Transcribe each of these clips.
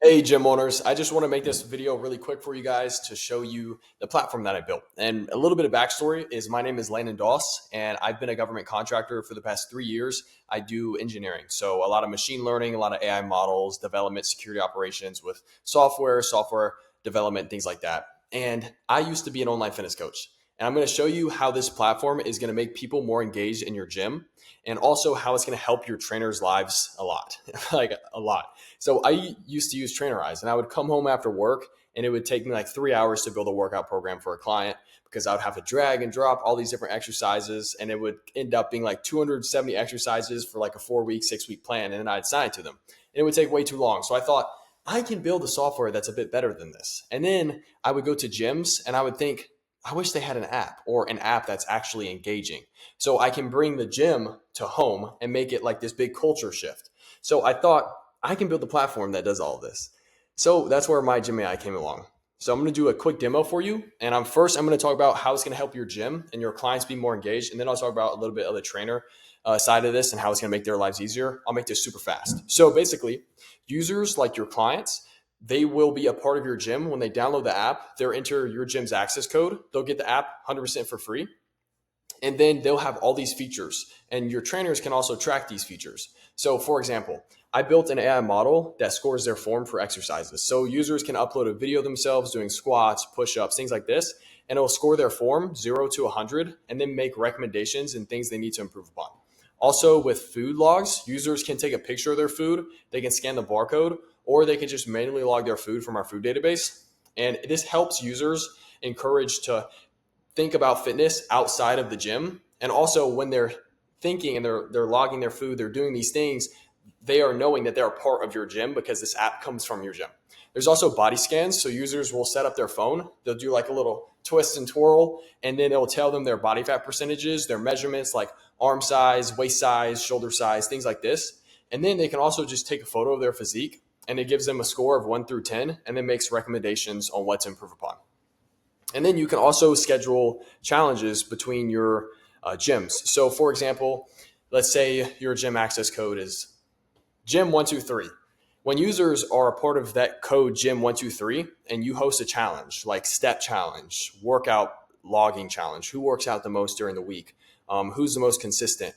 Hey, gym owners. I just want to make this video really quick for you guys to show you the platform that I built. And a little bit of backstory is my name is Landon Doss, and I've been a government contractor for the past 3 years. I do engineering. So a lot of machine learning, a lot of AI models, development, security operations with software development, things like that. And I used to be an online fitness coach. And I'm going to show you how this platform is going to make people more engaged in your gym and also how it's going to help your trainers' lives a lot, like a lot. So I used to use Trainerize, and I would come home after work and it would take me like 3 hours to build a workout program for a client because I would have to drag and drop all these different exercises, and it would end up being like 270 exercises for like a 4-week, 6-week plan. And then I'd sign it to them and it would take way too long. So I thought I can build a software that's a bit better than this. And then I would go to gyms and I would think, I wish they had an app or an app that's actually engaging. So I can bring the gym to home and make it like this big culture shift. So I thought I can build a platform that does all of this. So that's where my Gym AI came along. So I'm going to do a quick demo for you. And I'm going to talk about how it's going to help your gym and your clients be more engaged. And then I'll talk about a little bit of the trainer side of this and how it's going to make their lives easier. I'll make this super fast. So basically, users like your clients, they will be a part of your gym. When they download the app, they'll enter your gym's access code. They'll get the app 100% for free. And then they'll have all these features, and your trainers can also track these features. So for example, I built an AI model that scores their form for exercises. So users can upload a video of themselves doing squats, push-ups, things like this, and it'll score their form 0 to 100 and then make recommendations and things they need to improve upon. Also with food logs, users can take a picture of their food, they can scan the barcode, or they can just manually log their food from our food database. And this helps users encourage to think about fitness outside of the gym. And also when they're thinking and they're logging their food, they're doing these things, they are knowing that they're a part of your gym because this app comes from your gym. There's also body scans. So users will set up their phone. They'll do like a little twist and twirl, and then it'll tell them their body fat percentages, their measurements like arm size, waist size, shoulder size, things like this. And then they can also just take a photo of their physique, and it gives them a score of 1 through 10 and then makes recommendations on what to improve upon. And then you can also schedule challenges between your gyms. So for example, let's say your gym access code is gym123. When users are a part of that code gym123 and you host a challenge like step challenge, workout logging challenge, who works out the most during the week, who's the most consistent,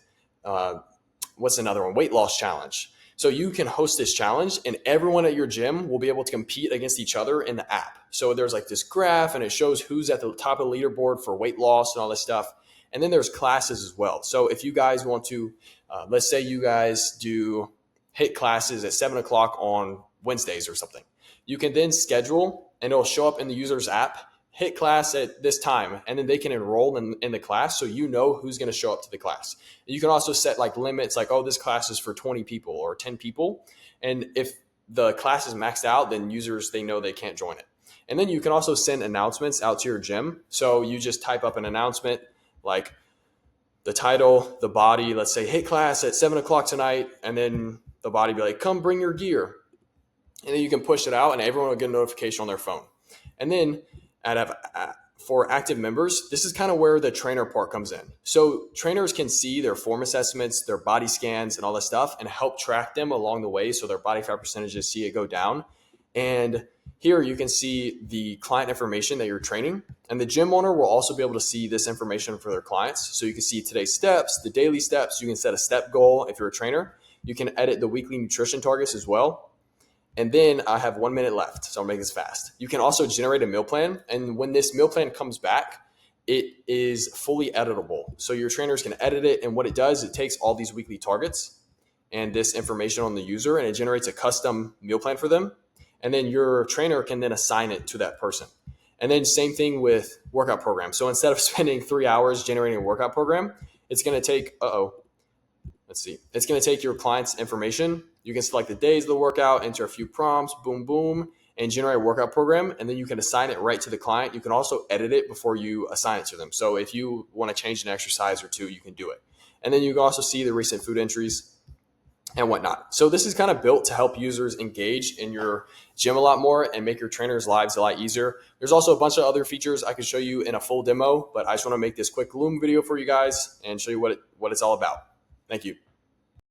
what's another one, weight loss challenge. So you can host this challenge and everyone at your gym will be able to compete against each other in the app. So there's like this graph and it shows who's at the top of the leaderboard for weight loss and all this stuff. And then there's classes as well. So if you guys want to, let's say you guys do HIIT classes at 7 o'clock on Wednesdays or something, you can then schedule and it'll show up in the user's app, HIIT class at this time, and then they can enroll in the class so you know who's going to show up to the class. You can also set like limits like, oh, this class is for 20 people or 10 people. And if the class is maxed out, then users, they know they can't join it. And then you can also send announcements out to your gym. So you just type up an announcement like the title, the body, let's say HIIT class at 7 o'clock tonight, and then the body be like, come bring your gear. And then you can push it out and everyone will get a notification on their phone. And then for active members, this is kind of where the trainer part comes in. So trainers can see their form assessments, their body scans and all that stuff and help track them along the way. So their body fat percentages, see it go down. And here you can see the client information that you're training, and the gym owner will also be able to see this information for their clients. So you can see today's steps, the daily steps. You can set a step goal if you're a trainer. You can edit the weekly nutrition targets as well. And then I have 1 minute left, so I'll make this fast. You can also generate a meal plan. And when this meal plan comes back, it is fully editable. So your trainers can edit it. And what it does, it takes all these weekly targets and this information on the user, and it generates a custom meal plan for them. And then your trainer can then assign it to that person. And then same thing with workout programs. So instead of spending 3 hours generating a workout program, it's going to take, it's going to take your client's information. You can select the days of the workout, enter a few prompts, boom, boom, and generate a workout program. And then you can assign it right to the client. You can also edit it before you assign it to them. So if you want to change an exercise or two, you can do it. And then you can also see the recent food entries and whatnot. So this is kind of built to help users engage in your gym a lot more and make your trainers' lives a lot easier. There's also a bunch of other features I could show you in a full demo, but I just want to make this quick Loom video for you guys and show you what it's all about. Thank you.